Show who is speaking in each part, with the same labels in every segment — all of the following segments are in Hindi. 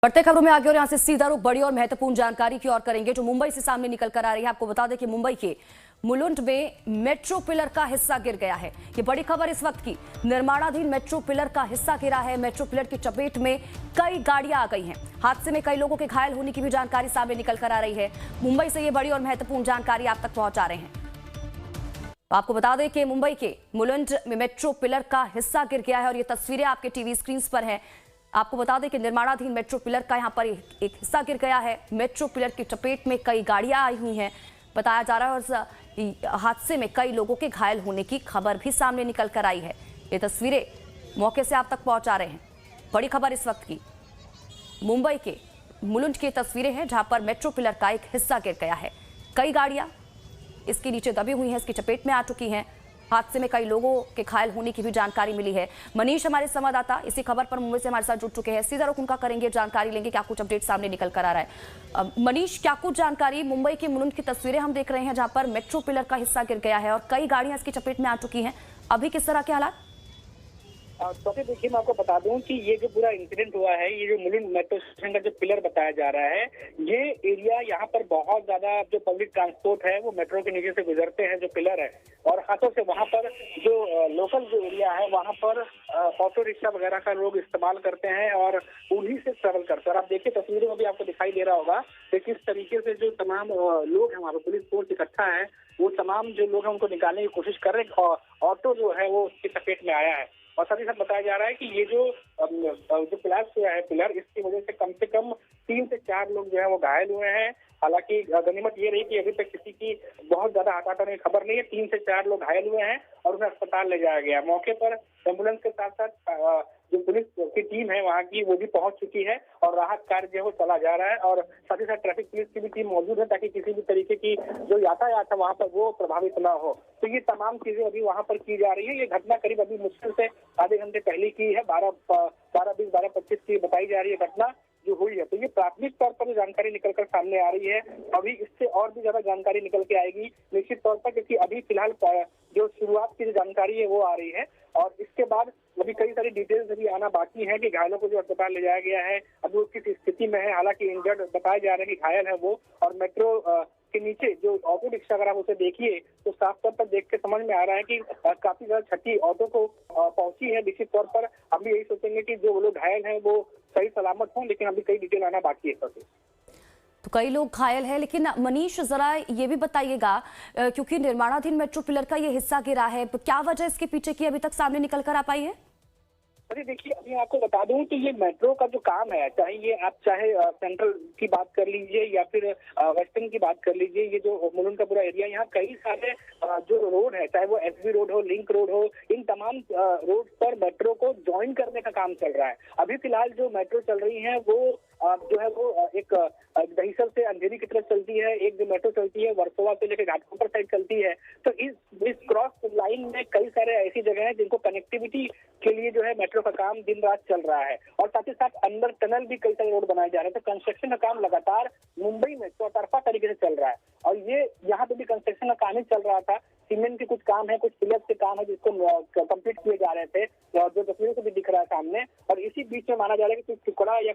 Speaker 1: बढ़ते खबरों में आगे और यहां से सीधा रुख बड़ी और महत्वपूर्ण जानकारी की ओर करेंगे जो मुंबई से सामने निकल कर आ रही है। आपको बता दें कि मुंबई के मुलुंड में मेट्रो पिलर का हिस्सा गिर गया है। ये बड़ी खबर इस वक्त की। निर्माणाधीन मेट्रो पिलर का हिस्सा गिरा है। मेट्रो पिलर की चपेट में कई गाड़ियां आ गई हैं। हादसे में कई लोगों के घायल होने की भी जानकारी सामने निकल कर आ रही है। मुंबई से ये बड़ी और महत्वपूर्ण जानकारी आप तक पहुंचा रहे हैं। आपको बता दें कि मुंबई के मुलुंड में मेट्रो पिलर का हिस्सा गिर गया है और ये तस्वीरें आपके टीवी स्क्रीन पर हैं। आपको बता दें कि निर्माणाधीन मेट्रो पिलर का यहां पर एक हिस्सा गिर गया है। मेट्रो पिलर की चपेट में कई गाड़ियां आई हुई हैं, बताया जा रहा है। और हादसे में कई लोगों के घायल होने की खबर भी सामने निकल कर आई है। ये तस्वीरें मौके से आप तक पहुंचा रहे हैं। बड़ी खबर इस वक्त की मुंबई के मुलुंड की तस्वीरें हैं जहां पर मेट्रो पिलर का एक हिस्सा गिर गया है। कई गाड़ियां इसके नीचे दबी हुई हैं, इसकी चपेट में आ चुकी हैं। हादसे में कई लोगों के घायल होने की भी जानकारी मिली है। मनीष हमारे संवाददाता इसी खबर पर मुंबई से हमारे साथ जुड़ चुके हैं। सीधा रुख उनका करेंगे, जानकारी लेंगे क्या कुछ अपडेट सामने निकल कर आ रहा है। मनीष, क्या कुछ जानकारी? मुंबई के मुलुंड की तस्वीरें हम देख रहे हैं जहां पर मेट्रो पिलर का हिस्सा गिर गया है और कई गाड़ियां इसकी चपेट में आ चुकी हैं। अभी किस तरह के हालात?
Speaker 2: तो देखिए, मैं आपको बता दूं कि ये जो पूरा इंसिडेंट हुआ है, ये जो मुलुंड मेट्रो स्टेशन का जो पिलर बताया जा रहा है, ये एरिया यहाँ पर बहुत ज्यादा जो पब्लिक ट्रांसपोर्ट है वो मेट्रो के नीचे से गुजरते हैं, जो पिलर है। और खासतौर से वहाँ पर जो लोकल जो एरिया है वहाँ पर ऑटो रिक्शा वगैरह का लोग इस्तेमाल करते हैं और उन्हीं से ट्रेवल करते हैं। और आप देखिए तस्वीरों में भी आपको दिखाई दे रहा होगा कि किस तरीके से जो तमाम लोग हैं वहाँ पर पुलिस फोर्स इकट्ठा है, वो तमाम जो लोग हैं उनको निकालने की कोशिश कर रहे हैं। ऑटो जो है वो उसकी चपेट में आया है। और साथ ही साथ बताया जा रहा है कि ये जो कोलैप्स हुआ है पिलर, इसकी वजह से कम 3 से 4 लोग जो है वो घायल हुए हैं। हालांकि गनीमत ये रही कि अभी तक किसी की बहुत ज्यादा हताहत खबर नहीं है। 3 से 4 लोग घायल हुए हैं और उन्हें अस्पताल ले जाया गया। मौके पर एम्बुलेंस के साथ साथ जो पुलिस की टीम है वहाँ की, वो भी पहुंच चुकी है और राहत कार्य जो है वो चला जा रहा है। और साथ ही साथ ट्रैफिक पुलिस की भी टीम मौजूद है ताकि किसी भी तरीके की जो यातायात है वहाँ पर वो प्रभावित ना हो। तो ये तमाम चीजें अभी वहाँ पर की जा रही है। ये घटना करीब अभी मुश्किल से आधे घंटे पहले की है। 12:20 की बताई जा रही है घटना जो हुई है। तो ये प्राथमिक तौर पर जानकारी निकलकर सामने आ रही है। अभी इससे और भी ज्यादा जानकारी निकल के आएगी निश्चित तौर पर, क्योंकि अभी फिलहाल जो शुरुआत की जो जानकारी है वो आ रही है और इसके बाद अभी कई सारी डिटेल्स अभी आना बाकी है कि घायलों को जो अस्पताल ले जाया गया है अभी वो किस स्थिति में है। हालांकि इंजर्ड बताया जा रहा है कि घायल है वो। और मेट्रो के नीचे जो ऑटो रिक्शा अगर आप उसे देखिए तो साफ तौर पर देख के समझ में आ रहा है कि काफी ज्यादा क्षति ऑटो को पहुंची है। निश्चित तौर पर हम यही सोचेंगे कि जो लोग घायल हैं वो सही सलामत हों, लेकिन अभी कई डिटेल आना बाकी है।
Speaker 1: तो कई लोग घायल हैं, लेकिन मनीष जरा ये भी बताइएगा, क्योंकि निर्माणाधीन मेट्रो पिलर का ये हिस्सा गिरा है, क्या वजह इसके पीछे की अभी तक सामने निकल कर आ पाई है?
Speaker 2: अरे देखिए, अभी आपको बता दूं कि ये मेट्रो का जो काम है, चाहे सेंट्रल की बात कर लीजिए या फिर वेस्टर्न की बात कर लीजिए, ये जो मुलुंड का पूरा एरिया, यहाँ कई सारे जो रोड है, चाहे वो एसबी रोड हो, लिंक रोड हो, इन तमाम रोड पर मेट्रो को ज्वाइन करने का काम चल रहा है। अभी फिलहाल जो मेट्रो चल रही है वो जो है वो एक दहिसर से अंधेरी की तरफ चलती है। एक जो मेट्रो चलती है वर्सोवा से लेकर घाटकोपर साइड चलती है। तो इस क्रॉस लाइन में कई सारे ऐसी जगह हैं जिनको कनेक्टिविटी के लिए जो है मेट्रो का काम दिन रात चल रहा है। और साथ ही साथ अंदर टनल भी कई सारे रोड बनाए जा रहे हैं। तो कंस्ट्रक्शन का काम लगातार मुंबई में चौतरफा तरीके से चल रहा है और ये यहाँ पे भी कंस्ट्रक्शन का काम ही चल रहा था। सीमेंट के कुछ काम है, कुछ पिलर्स के काम है जिसको कंप्लीट किए जा रहे थे, जो तस्वीरों से भी दिख रहा है सामने। और इसी बीच में माना जा रहा है कि कुछ टुकड़ा या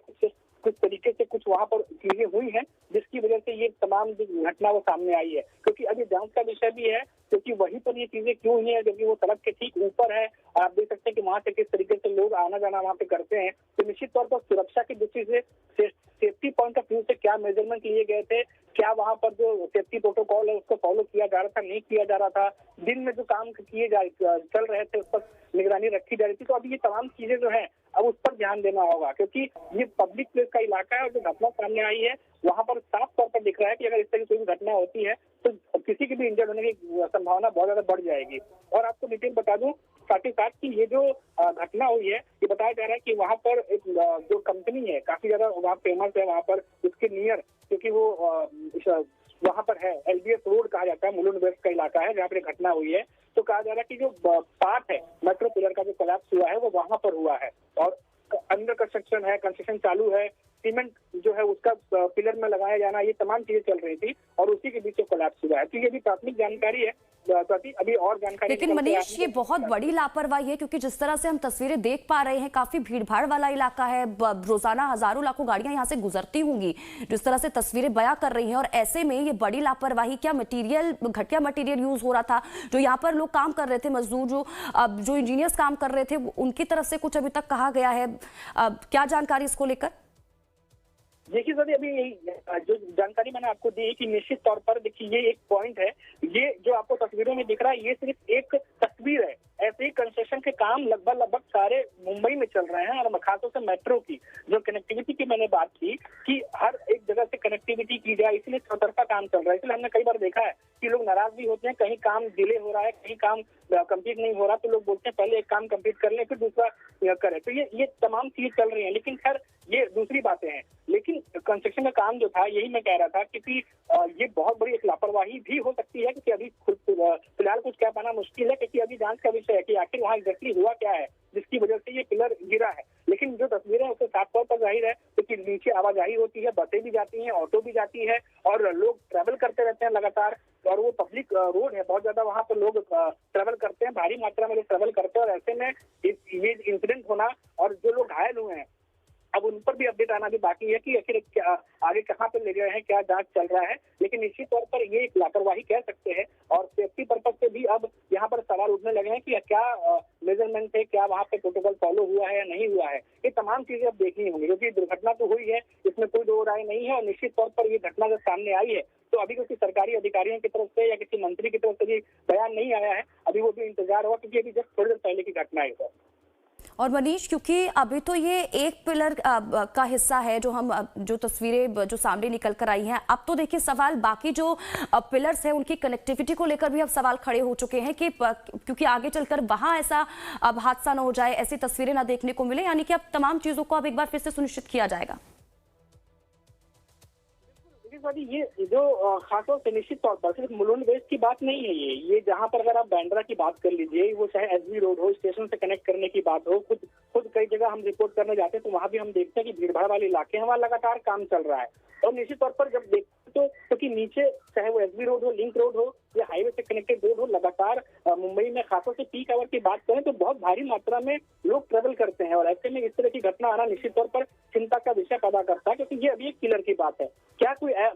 Speaker 2: कुछ तरीके से कुछ वहां पर चीजें हुई हैं जिसकी वजह से ये तमाम जो घटना वो सामने आई है। क्योंकि अभी जांच का विषय भी है, क्योंकि वहीं पर ये चीजें क्यों हुई है, जबकि वो सड़क के ठीक ऊपर है और आप देख सकते हैं कि वहां से किस तरीके से लोग आना जाना वहां पे करते हैं। तो निश्चित तौर पर सुरक्षा की दृष्टि से सेफ्टी पॉइंट ऑफ व्यू से क्या मेजरमेंट लिए गए थे, क्या वहां पर जो सेफ्टी प्रोटोकॉल है उसको फॉलो किया जा रहा था, नहीं किया जा रहा था, दिन में जो काम चल रहे थे उस पर निगरानी रखी जा रही थी। तो अभी ये तमाम चीजें जो है अब उस पर ध्यान देना होगा, क्योंकि ये पब्लिक प्लेस का इलाका है और जो घटना सामने आई है वहां पर साफ तौर पर दिख रहा है कि अगर इस तरह की कोई घटना होती है तो किसी की भी इंजर्ड होने की संभावना बहुत ज्यादा बढ़ जाएगी। और आपको डिटेल बता दूं साथ ही साथ कि ये जो घटना हुई है, ये बताया जा रहा है कि वहां पर एक जो कंपनी है काफी ज्यादा वहाँ फेमस है, वहां पर उसके नियर, क्योंकि वो वहां पर है एलबीएस रोड कहा जाता है, मुलुंड वेस्ट का इलाका है जहाँ पर घटना हुई है। तो कहा जा रहा है कि जो पार्ट है मेट्रो पिलर का जो कोलैप्स हुआ है वो वहां पर हुआ है और अंडर कंस्ट्रक्शन है, कंस्ट्रक्शन चालू है। सीमेंट जो है उसका पिलर में लगाया जाना, ये तमाम चीजें चल रही थी और उसी के बीच कोलैप्स हुआ है। तो ये भी प्राथमिक जानकारी है, अभी और जानकारी।
Speaker 1: लेकिन मनीष, ये बहुत बड़ी लापरवाही है, क्योंकि जिस तरह से हम तस्वीरें देख पा रहे हैं, काफी भीड़भाड़ वाला इलाका है, रोजाना हजारों लाखों गाड़ियां यहां से गुजरती होंगी, जिस तरह से तस्वीरें बयां कर रही हैं, और ऐसे में ये बड़ी लापरवाही, क्या मटेरियल, घटिया मटेरियल यूज हो रहा था? जो यहाँ पर लोग काम कर रहे थे, मजदूर जो इंजीनियर्स काम कर रहे थे, उनकी तरफ से कुछ अभी तक कहा गया है? क्या जानकारी इसको लेकर?
Speaker 2: देखिए सर, अभी जो जानकारी मैंने आपको दी है कि निश्चित तौर पर देखिए ये एक पॉइंट है, ये जो आपको तस्वीरों में दिख रहा है ये सिर्फ एक तस्वीर है। ऐसे ही कंस्ट्रक्शन के काम लगभग सारे मुंबई में चल रहे हैं, और खासतौर से मेट्रो की जो कनेक्टिविटी की मैंने बात की कि हर एक जगह से कनेक्टिविटी की जाए, इसलिए चौतरफा काम चल रहा है। इसलिए हमने कई बार देखा है कि लोग नाराज भी होते हैं, कहीं काम डिले हो रहा है, कहीं काम कंप्लीट नहीं हो रहा, तो लोग बोलते हैं पहले एक काम कंप्लीट कर लें फिर दूसरा करें। तो ये तमाम चीज चल रही है, लेकिन खैर ये दूसरी बातें हैं। लेकिन कंस्ट्रक्शन का काम जो था, यही मैं कह रहा था, क्योंकि ये बहुत बड़ी एक लापरवाही भी हो सकती है, क्योंकि अभी फिलहाल कुछ कह पाना मुश्किल है, क्योंकि अभी जांच का विषय है कि आखिर वहाँ एग्जैक्टली हुआ क्या है जिसकी वजह से ये पिलर गिरा है। लेकिन जो तस्वीरें उससे साफ तौर पर जाहिर है कि नीचे आवाजाही होती है, बसें भी जाती हैं, ऑटो भी जाती है, और लोग ट्रैवल करते रहते हैं लगातार, और वो पब्लिक रोड है, बहुत ज्यादा वहाँ पर लोग ट्रैवल करते हैं, भारी मात्रा में लोग ट्रैवल करते हैं, और ऐसे में ये इंसिडेंट होना और जो लोग घायल हुए हैं, अब उन पर भी अपडेट आना भी बाकी है कि आखिर आगे कहाँ पे ले गए हैं, क्या जांच चल रहा है। लेकिन निश्चित तौर पर ये एक लापरवाही कह सकते हैं, और सेफ्टी पर्पज से भी अब यहाँ पर सवाल उठने लगे हैं कि क्या मेजरमेंट है, क्या वहाँ पे प्रोटोकॉल फॉलो हुआ है या नहीं हुआ है। ये तमाम चीजें अब देखनी होंगी, क्योंकि दुर्घटना तो हुई है, इसमें कोई दो राय नहीं है, और निश्चित तौर पर ये घटना जब सामने आई है तो अभी किसी सरकारी अधिकारियों की तरफ से या किसी मंत्री की तरफ से भी बयान नहीं आया है। अभी वो भी इंतजार हुआ, क्योंकि अभी जस्ट थोड़ी देर पहले की घटना है सर।
Speaker 1: और मनीष, क्योंकि अभी तो ये एक पिलर का हिस्सा है जो तस्वीरें जो सामने निकल कर आई हैं, अब तो देखिए सवाल बाकी जो पिलर्स हैं उनकी कनेक्टिविटी को लेकर भी अब सवाल खड़े हो चुके हैं कि क्योंकि आगे चलकर वहां ऐसा अब हादसा ना हो जाए, ऐसी तस्वीरें ना देखने को मिले, यानी कि अब तमाम चीजों को अब एक बार फिर से सुनिश्चित किया जाएगा।
Speaker 2: ये जो खासतौर से निश्चित तौर पर सिर्फ मुलुंड वेस्ट की बात नहीं है, ये जहाँ पर अगर आप बांद्रा की बात कर लीजिए, वो चाहे एसबी रोड हो, स्टेशन से कनेक्ट करने की बात हो, खुद कई जगह हम रिपोर्ट करने जाते हैं तो वहाँ भी हम देखते हैं कि भीड़भाड़ वाले इलाके हैं, वहाँ लगातार काम चल रहा है। और निश्चित तौर पर जब देखते तो क्योंकि नीचे चाहे वो एसबी रोड हो, लिंक रोड हो या हाईवे से कनेक्टेड रोड हो, लगातार मुंबई में खासतौर से पीक आवर की बात करें तो बहुत भारी मात्रा में लोग ट्रेवल करते हैं, और ऐसे में इस तरह की घटना आना निश्चित तौर पर चिंता का विषय पैदा करता है, क्योंकि ये अभी एक पिलर की बात है। क्या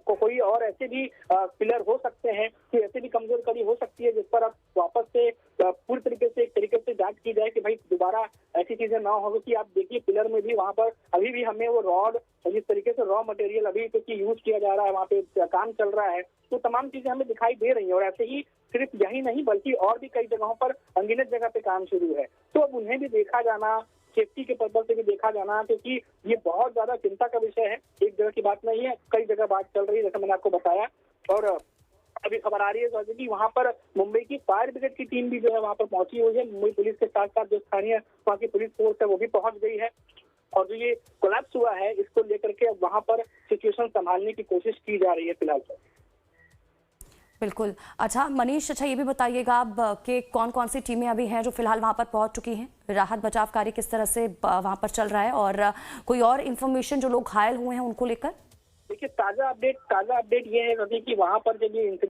Speaker 2: कोई और ऐसे भी पिलर हो सकते हैं कि ऐसे भी कमजोर कड़ी हो सकती है जिस पर अब वापस से पूरी तरीके से जांच की जाए कि भाई दोबारा ऐसी चीजें ना हो। कि आप देखिए पिलर में भी वहाँ पर अभी भी हमें वो रॉड, जिस तरीके से रॉ मटेरियल अभी क्योंकि यूज किया जा रहा है, वहाँ पे काम चल रहा है, तो तमाम चीजें हमें दिखाई दे रही हैं। और ऐसे ही सिर्फ यही नहीं बल्कि और भी कई जगहों पर अनगिनत जगह पे काम शुरू है, तो अब उन्हें भी देखा जाना, सेफ्टी के पर्पज से भी देखा जाना, क्योंकि ये बहुत ज्यादा चिंता का विषय है। एक जगह की बात नहीं है, कई जगह बात चल रही है, जैसे मैंने आपको बताया। और अभी खबर आ रही है कि वहाँ पर मुंबई की फायर ब्रिगेड की टीम भी जो है वहाँ पर पहुंची हुई है। मुंबई पुलिस के साथ साथ जो स्थानीय वहाँ की पुलिस फोर्स है वो भी पहुंच गई है, और जो ये कोलैप्स हुआ है इसको लेकर के अब वहाँ पर सिचुएशन संभालने की कोशिश की जा रही है फिलहाल।
Speaker 1: बिल्कुल। अच्छा मनीष, ये भी बताइएगा अब कि कौन कौन सी टीमें अभी हैं जो फिलहाल वहां पर पहुंच चुकी हैं, राहत बचाव कार्य किस तरह से वहां पर चल रहा है, और कोई और इन्फॉर्मेशन जो लोग घायल हुए हैं उनको लेकर?
Speaker 2: देखिए ताजा अपडेट ये है कि वहाँ पर जब ये